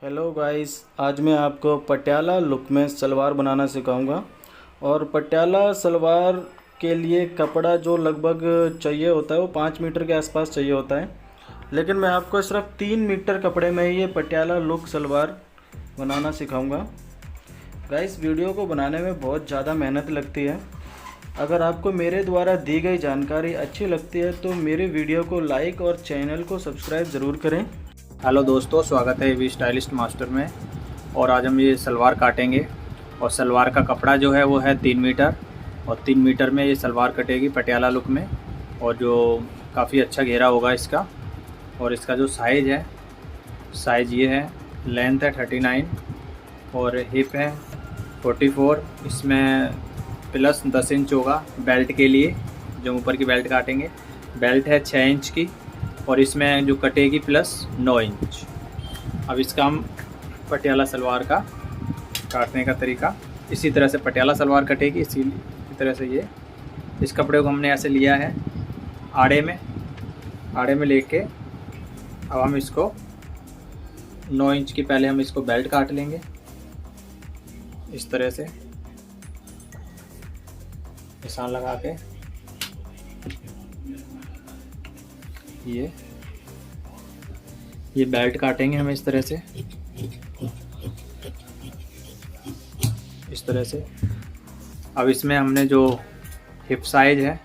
Hello guys, आज मैं आपको पटियाला लुक में सलवार बनाना सिखाऊंगा। और पटियाला सलवार के लिए कपड़ा जो लगभग चाहिए होता है वो 5 मीटर के आसपास चाहिए होता है। लेकिन मैं आपको सिर्फ 3 मीटर कपड़े में ही ये पटियाला लुक सलवार बनाना सिखाऊंगा। गाइस, वीडियो को बनाने में बहुत ज़्यादा मेहनत लगती है। अगर आपको मेरे द्वारा दी गई जानकारी अच्छी लगती है तो मेरे वीडियो को लाइक और चैनल को सब्सक्राइब ज़रूर करें। हेलो दोस्तों, स्वागत है वी स्टाइलिस्ट मास्टर में। और आज हम ये सलवार काटेंगे। और सलवार का कपड़ा जो है वो है 3 मीटर। और 3 मीटर में ये सलवार कटेगी पटियाला लुक में। और जो काफ़ी अच्छा घेरा होगा इसका। और इसका जो साइज़ है, साइज़ ये है, लेंथ है 39 और हिप है 44। इसमें प्लस 10 इंच होगा बेल्ट के लिए, जो ऊपर की बेल्ट काटेंगे। बेल्ट है 6 इंच की और इसमें जो कटेगी प्लस 9 इंच। अब इसका हम पटियाला सलवार का काटने का तरीका, इसी तरह से पटियाला सलवार कटेगी। इसी तरह से ये इस कपड़े को हमने ऐसे लिया है आड़े में लेके अब हम इसको 9 इंच की पहले हम इसको बेल्ट काट लेंगे इस तरह से निशान लगा के। ये बेल्ट काटेंगे हम इस तरह से, इस तरह से। अब इसमें हमने जो हिप साइज है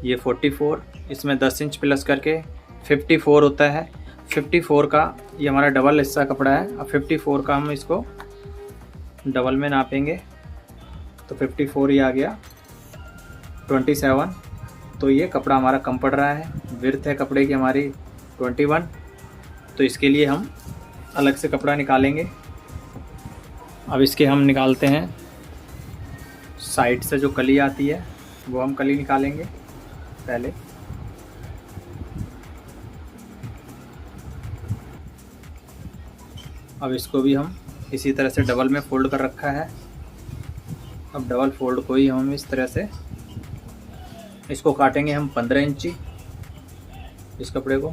ये 44, इसमें 10 इंच प्लस करके 54 होता है। 54 का ये हमारा डबल हिस्सा कपड़ा है। अब 54 का हम इसको डबल में नापेंगे तो 54 ही आ गया 27। तो ये कपड़ा हमारा कम पड़ रहा है। विड्थ है कपड़े की हमारी 21। तो इसके लिए हम अलग से कपड़ा निकालेंगे। अब इसके हम निकालते हैं साइड से जो कली आती है वो हम कली निकालेंगे पहले। अब इसको भी हम इसी तरह से डबल में फोल्ड कर रखा है। अब डबल फोल्ड को ही हम इस तरह से इसको काटेंगे हम 15 इंची इस कपड़े को।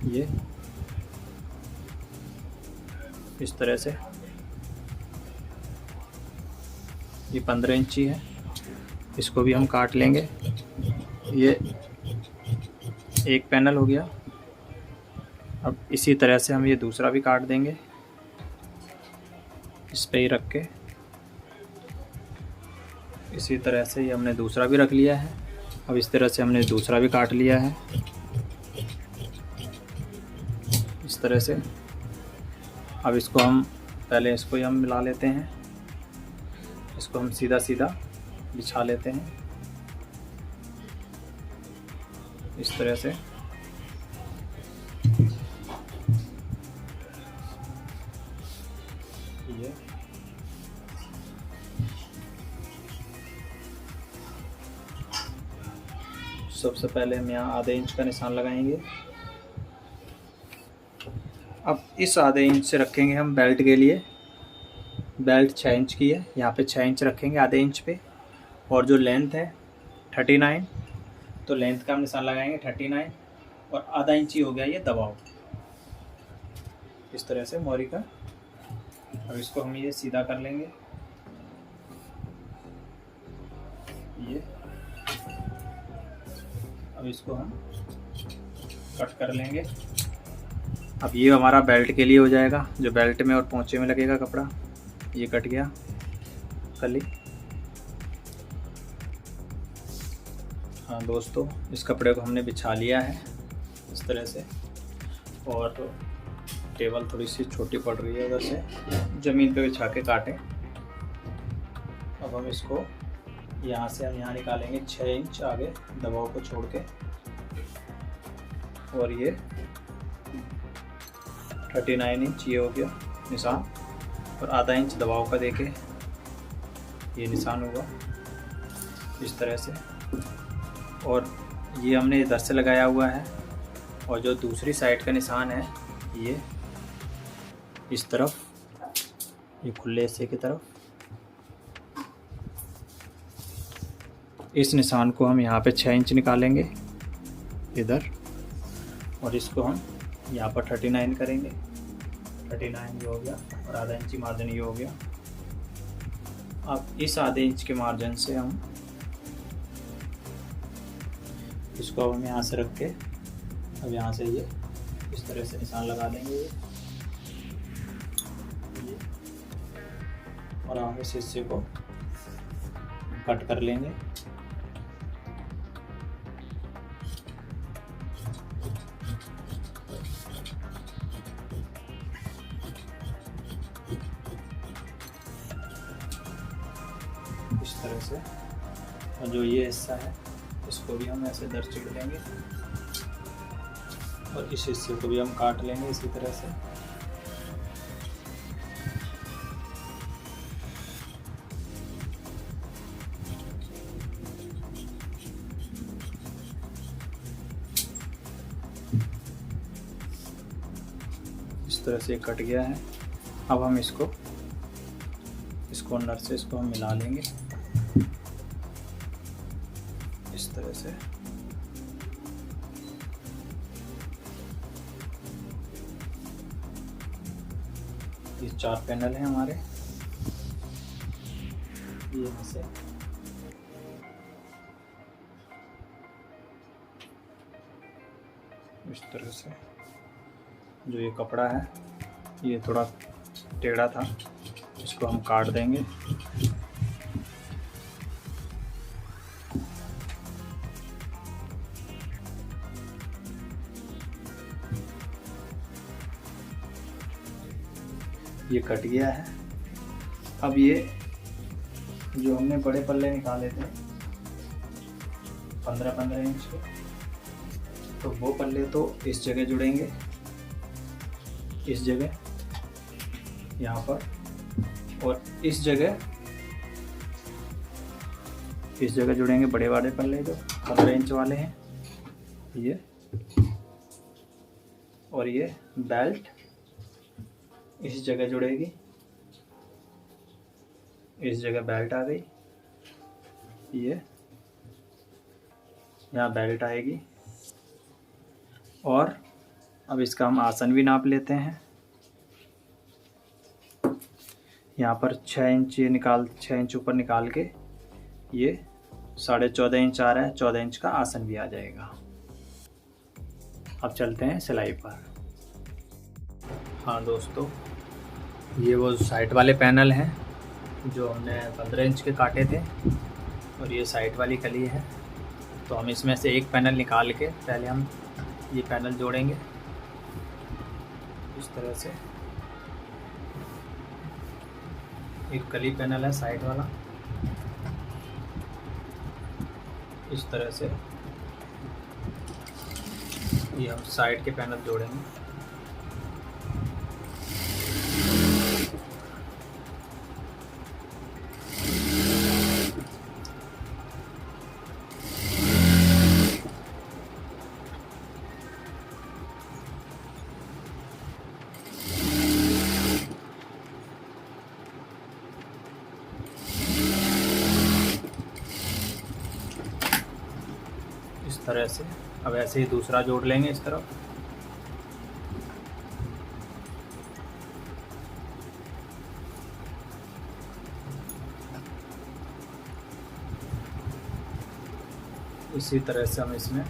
ये इस तरह से ये 15 इंची है, इसको भी हम काट लेंगे। ये एक पैनल हो गया। अब इसी तरह से हम ये दूसरा भी काट देंगे इस पे ही रख के। इसी तरह से ये हमने दूसरा भी रख लिया है। अब इस तरह से हमने दूसरा भी काट लिया है इस तरह से। अब इसको हम पहले इसको ही हम मिला लेते हैं। इसको हम सीधा सीधा बिछा लेते हैं इस तरह से। ये सबसे पहले हम यहाँ आधे इंच का निशान लगाएंगे। अब इस आधे इंच से रखेंगे हम बेल्ट के लिए। बेल्ट 6 इंच की है, यहाँ पे 6 इंच रखेंगे आधे इंच पे। और जो लेंथ है 39, तो लेंथ का हम निशान लगाएंगे 39 और आधा इंच ही हो गया ये दबाव इस तरह से मोरी का। अब इसको हम ये सीधा कर लेंगे। ये अब इसको हम कट कर लेंगे। अब ये हमारा बेल्ट के लिए हो जाएगा, जो बेल्ट में और पोंचे में लगेगा कपड़ा। ये कट गया कली। हाँ दोस्तों, इस कपड़े को हमने बिछा लिया है इस तरह से। और टेबल थोड़ी सी छोटी पड़ रही है, उधर से ज़मीन पे बिछा के काटें। अब हम इसको यहाँ से हम यहाँ निकालेंगे 6 इंच आगे दबाव को छोड़ के। और ये 39 इंच ये हो गया निशान। और आधा इंच दबाव का देके ये निशान होगा इस तरह से। और ये हमने इधर से लगाया हुआ है। और जो दूसरी साइड का निशान है ये इस तरफ, ये खुले हिस्से की तरफ। इस निशान को हम यहाँ पे 6 इंच निकालेंगे इधर। और इसको हम यहाँ पर 39 करेंगे, 39 ये हो गया, और आधा इंची मार्जिन ये हो गया। अब इस आधे इंच के मार्जिन से हम इसको अब हम यहाँ से रख के अब यहाँ से ये इस तरह से निशान लगा देंगे ये, और हम इस हिस्से को कट कर लेंगे। इस तरह से, और जो ये हिस्सा है इसको भी हम ऐसे दरचिड़ देंगे, और इस हिस्से को भी हम काट लेंगे इसी तरह से। इस तरह से कट गया है। अब हम इसको इस कॉर्नर से इसको हम मिला लेंगे इस तरह से। ये 4 पैनल हैं हमारे, ये ऐसे इस तरह से। जो ये कपड़ा है ये थोड़ा टेढ़ा था, इसको हम काट देंगे। ये कट गया है। अब ये जो हमने बड़े पल्ले निकाले थे 15-15 इंच के, तो वो पल्ले तो इस जगह जुड़ेंगे, इस जगह यहाँ पर, और इस जगह जुड़ेंगे बड़े वाले पल्ले जो 15 इंच वाले हैं ये। और ये बेल्ट इस जगह जुड़ेगी, इस जगह बेल्ट आ गई, ये यहाँ बेल्ट आएगी। और अब इसका हम आसन भी नाप लेते हैं। यहाँ पर 6 इंच ये 6 इंच ऊपर निकाल के ये 14.5 इंच आ रहा है, 14 इंच का आसन भी आ जाएगा। अब चलते हैं सिलाई पर। हाँ दोस्तों, ये वो साइड वाले पैनल हैं जो हमने 15 इंच के काटे थे, और ये साइड वाली कली है। तो हम इसमें से एक पैनल निकाल के पहले हम ये पैनल जोड़ेंगे इस तरह से। एक कली पैनल है साइड वाला, इस तरह से ये हम साइड के पैनल जोड़ेंगे। इस तरह से अब ऐसे ही दूसरा जोड़ लेंगे इस तरफ। इसी तरह से हम इसमें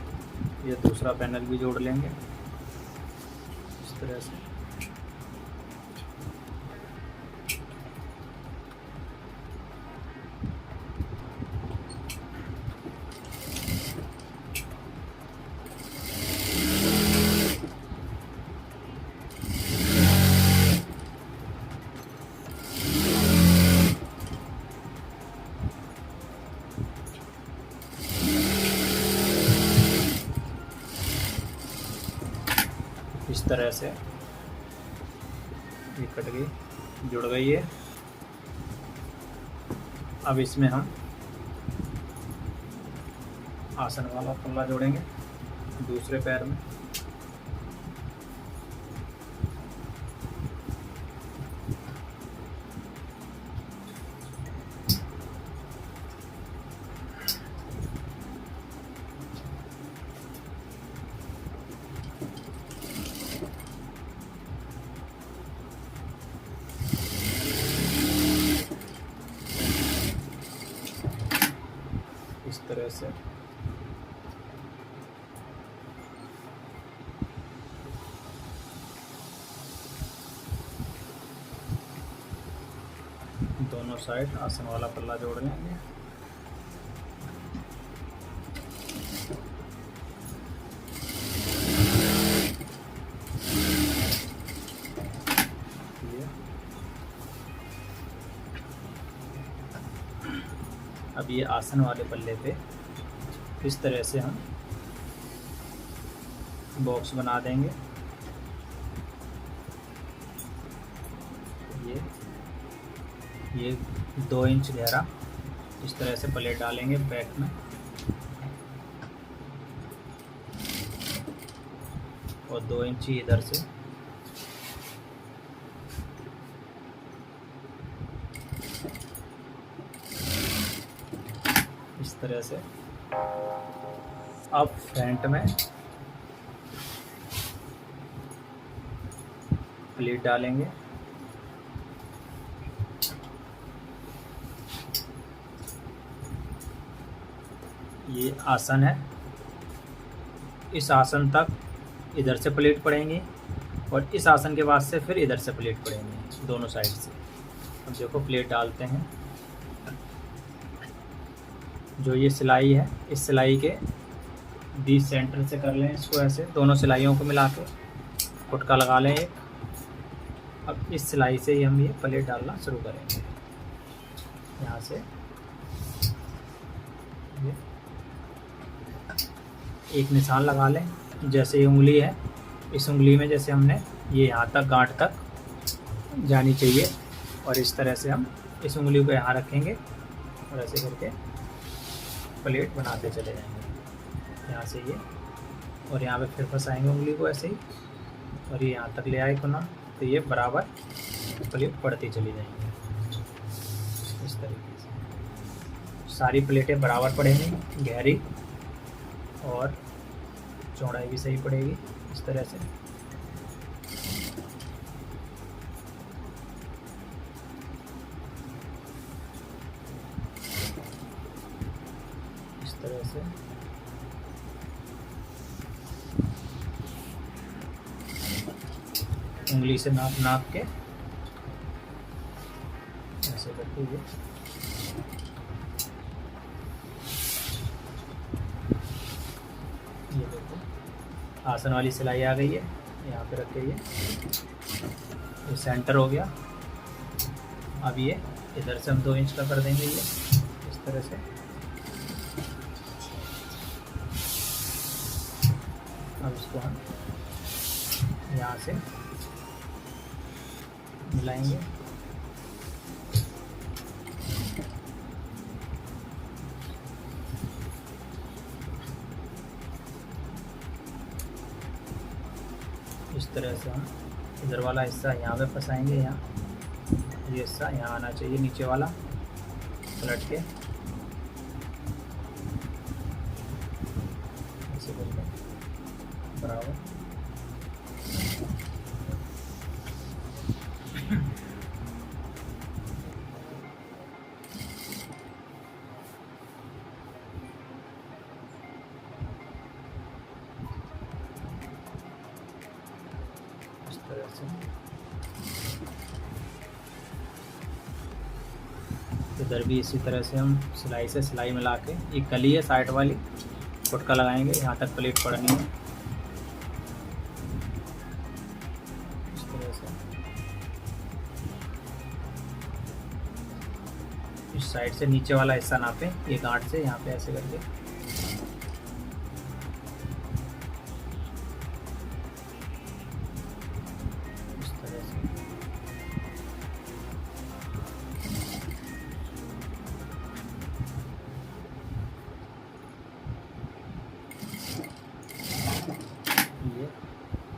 ये दूसरा पैनल भी जोड़ लेंगे इस तरह से। इस तरह से ये कट गई, जुड़ गई है। अब इसमें हम आसन वाला पल्ला जोड़ेंगे दूसरे पैर में। तरह से दोनों साइड आसन वाला पल्ला जोड़ लेंगे। अब ये आसन वाले पल्ले पे इस तरह से हम बॉक्स बना देंगे। ये 2 इंच गहरा इस तरह से प्लेट डालेंगे बैक में, और 2 इंच इधर से। इस तरह से अब फ्रंट में प्लेट डालेंगे। ये आसन है, इस आसन तक इधर से प्लेट पड़ेंगी और इस आसन के बाद से फिर इधर से प्लेट पड़ेंगी दोनों साइड से। अब देखो प्लेट डालते हैं। जो ये सिलाई है, इस सिलाई के बीच सेंटर से कर लें इसको ऐसे, दोनों सिलाइयों को मिला के फुटका लगा लें एक। अब इस सिलाई से ही हम ये प्लेट डालना शुरू करेंगे। यहाँ से ये एक निशान लगा लें, जैसे ये उंगली है, इस उंगली में जैसे हमने ये यहाँ तक गांठ तक जानी चाहिए, और इस तरह से हम इस उंगली को यहाँ रखेंगे और ऐसे करके प्लेट बनाते चले जाएंगे। यहाँ से ये, और यहाँ पे फिर फंसाएंगे उंगली को ऐसे ही, और ये यहाँ तक ले आए कोना, तो ये बराबर प्लेट पड़ती चली जाएंगी। इस तरीके से सारी प्लेटें बराबर पड़ेंगी, गहरी और चौड़ाई भी सही पड़ेगी। इस तरह से उंगली से नाप के ऐसे करके ये देखो आसन वाली सिलाई आ गई है। यहाँ पे रख के ये सेंटर हो गया। अब ये इधर से हम 2 इंच का कर देंगे ये इस तरह से। अब इसको हम यहाँ से मिलाएंगे। इस तरह से हम इधर वाला हिस्सा यहाँ पे फंसाएंगे। यहाँ ये हिस्सा यहाँ आना चाहिए, नीचे वाला पलट के ऐसे करके बराबर। इस तरह से इधर भी इसी तरह से हम सिलाई से सिलाई मिला के, एक कली है साइड वाली, फुटका लगाएंगे। यहाँ तक प्लेट पड़नी है इस तरह से। इस साइड से नीचे वाला हिस्सा नापे, ये गांठ से यहाँ पे ऐसे करके इस तरह से।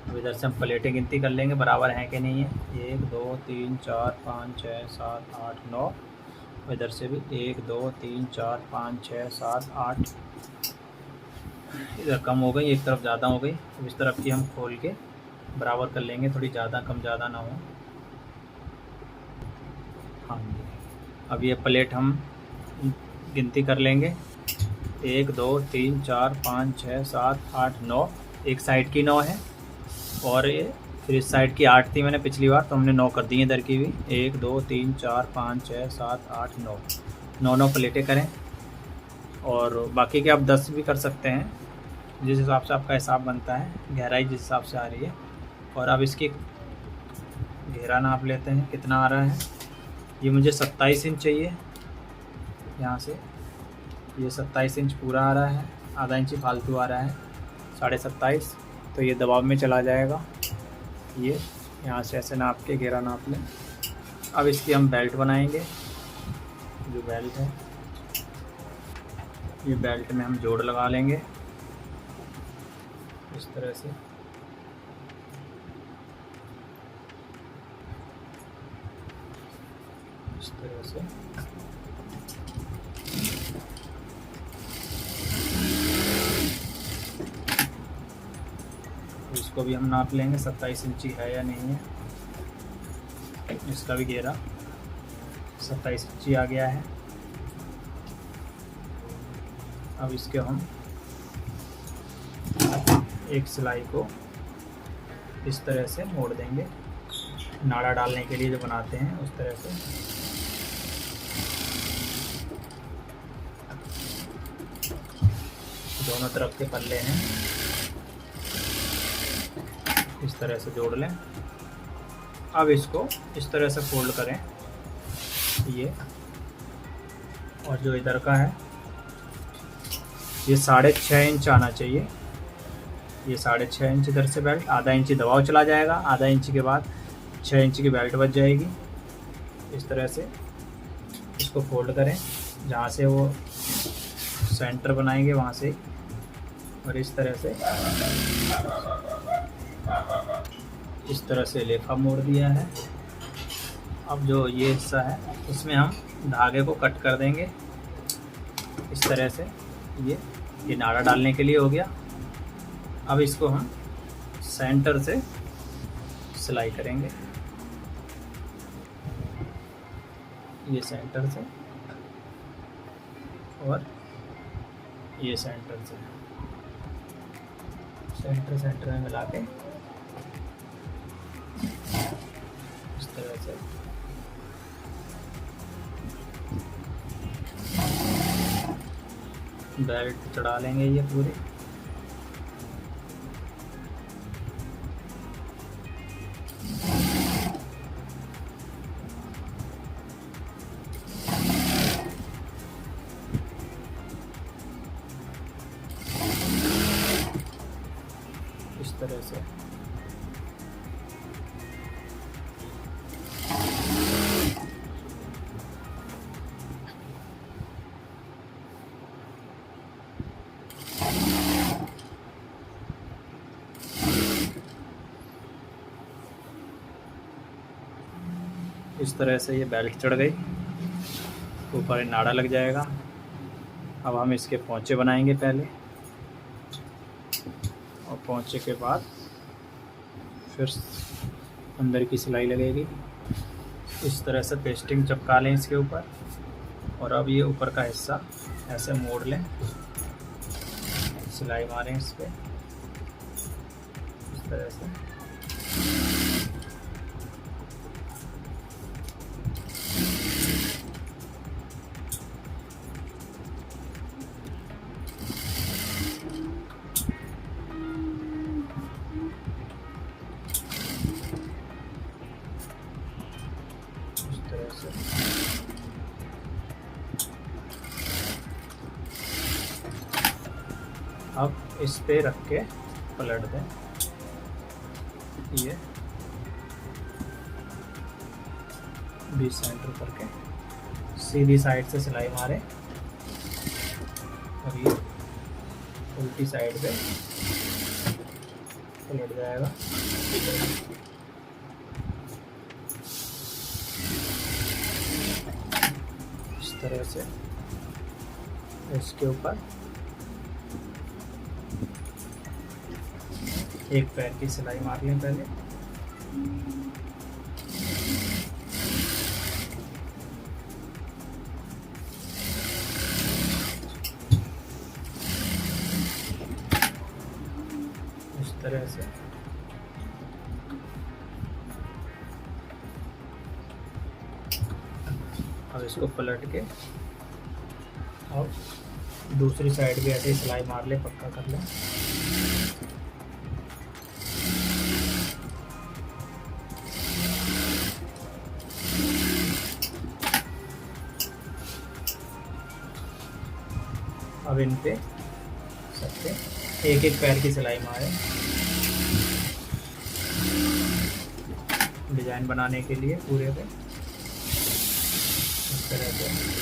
अब इधर से हम प्लेटें गिनती कर लेंगे बराबर हैं कि नहीं है। 1 2 3 4 5 6 7 8 9। इधर से भी 1 2 3 4 5 6 7 8। इधर कम हो गई, एक तरफ ज़्यादा हो गई। अब इस तरफ की हम खोल के बराबर कर लेंगे, थोड़ी ज़्यादा कम ज़्यादा ना हो। हाँ जी, अब ये प्लेट हम गिनती कर लेंगे। 1 2 3 4 5 6 7 8 9, एक साइड की 9 है और ये फिर इस साइड की 8 थी मैंने पिछली बार, तो हमने 9 कर दी है इधर की भी। 1 2 3 4 5 6 7 8 9, 9 प्लेटें करें। और बाकी के आप 10 भी कर सकते हैं, जिस हिसाब से आपका हिसाब बनता है, गहराई जिस हिसाब से आ रही है। और अब इसकी घेरा नाप लेते हैं कितना आ रहा है। ये मुझे 27 इंच चाहिए, यहाँ से ये 27 इंच पूरा आ रहा है, आधा इंच फालतू आ रहा है 27.5, तो ये दबाव में चला जाएगा। ये यहाँ से ऐसे नाप के घेरा नाप लें। अब इसकी हम बेल्ट बनाएंगे। जो बेल्ट है, ये बेल्ट में हम जोड़ लगा लेंगे इस तरह से। इस तरह से इसको भी हम नाप लेंगे 27 इंची है या नहीं है। इसका भी घेरा 27 इंची आ गया है। अब इसके हम एक सिलाई को इस तरह से मोड़ देंगे, नाड़ा डालने के लिए जो बनाते हैं उस तरह से। दोनों तरफ के पल्ले हैं, इस तरह से जोड़ लें। अब इसको इस तरह से फोल्ड करें ये, और जो इधर का है ये 6.5 इंच आना चाहिए। ये 6.5 इंच इधर से बेल्ट, आधा इंच दबाव चला जाएगा, आधा इंच के बाद 6 इंच की बेल्ट बच जाएगी। इस तरह से इसको फोल्ड करें, जहाँ से वो सेंटर बनाएंगे वहाँ से, और इस तरह से लेफा मोड़ दिया है। अब जो ये हिस्सा है इसमें हम धागे को कट कर देंगे इस तरह से। ये नाड़ा डालने के लिए हो गया। अब इसको हम सेंटर से सिलाई करेंगे, ये सेंटर से और ये सेंटर से, सेंटर में मिला के इस तरह से। बेल्ट चढ़ा लेंगे ये पूरे। इस तरह से ये बेल्ट चढ़ गई, ऊपर नाड़ा लग जाएगा। अब हम इसके पोंचे बनाएंगे पहले, और पोंचे के बाद फिर अंदर की सिलाई लगेगी। इस तरह से पेस्टिंग चिपका लें इसके ऊपर, और अब ये ऊपर का हिस्सा ऐसे मोड़ लें, सिलाई मारें इस पर इस तरह से। अब इस पे रख के पलट दें, ये बीच सेंटर करके सीधी साइड से सिलाई मारें, और ये उल्टी साइड पे पलट जाएगा। इस तरह से इसके ऊपर एक पैर की सिलाई मार लें पहले। अब इसको पलट के और दूसरी साइड भी ऐसे ही सिलाई मार ले, पक्का कर ले। अब इन पे सब पे एक एक पैर की सिलाई मारे डिजाइन बनाने के लिए पूरे पे इस तरह से।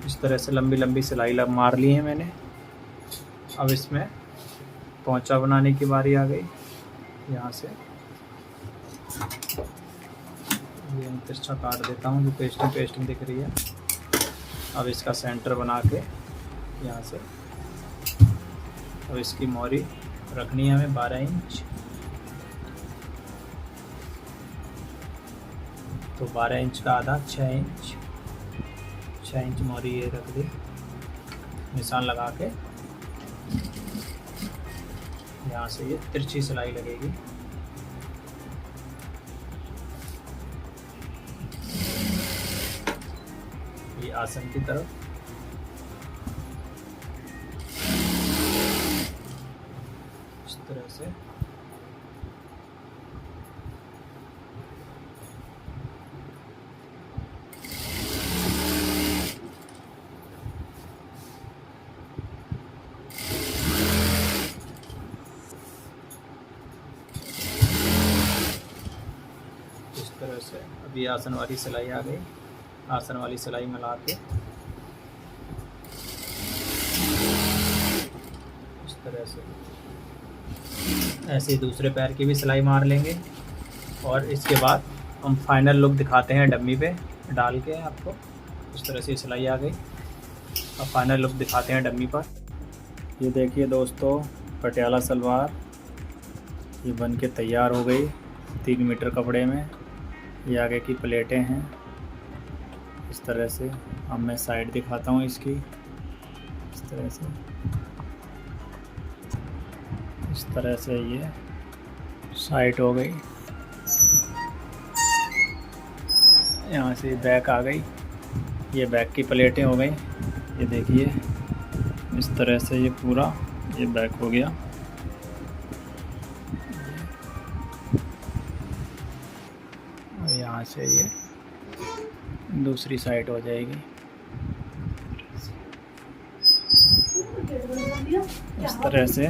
इस तरह से लंबी लंबी सिलाई मार ली है मैंने। अब इसमें पोंचा बनाने की बारी आ गई। यहाँ से ये तिरछा काट देता हूँ, जो पेस्टिंग पेस्टिंग दिख रही है। अब इसका सेंटर बना के यहाँ से अब इसकी मोरी रखनी है हमें 12 इंच। तो 12 इंच का आधा 6 इंच, 6 इंच मोरी ये रख दी, निशान लगा के यहाँ से ये तिरछी सिलाई लगेगी। ये आसन की तरफ इस तरह से तरह से। अभी आसन वाली सिलाई आ गई, आसन वाली सिलाई मिला के इस तरह से ऐसे ही दूसरे पैर की भी सिलाई मार लेंगे। और इसके बाद हम फाइनल लुक दिखाते हैं डम्मी पे डाल के आपको। इस तरह से सिलाई आ गई, अब फाइनल लुक दिखाते हैं डम्मी पर। ये देखिए दोस्तों, पटियाला सलवार ये बन के तैयार हो गई 3 मीटर कपड़े में। ये आगे की प्लेटें हैं इस तरह से। अब मैं साइड दिखाता हूँ इसकी। इस तरह से ये साइड हो गई। यहाँ से बैक आ गई, ये बैक की प्लेटें हो गई। ये देखिए इस तरह से ये पूरा ये बैक हो गया। यहाँ से ये दूसरी साइड हो जाएगी इस तरह से।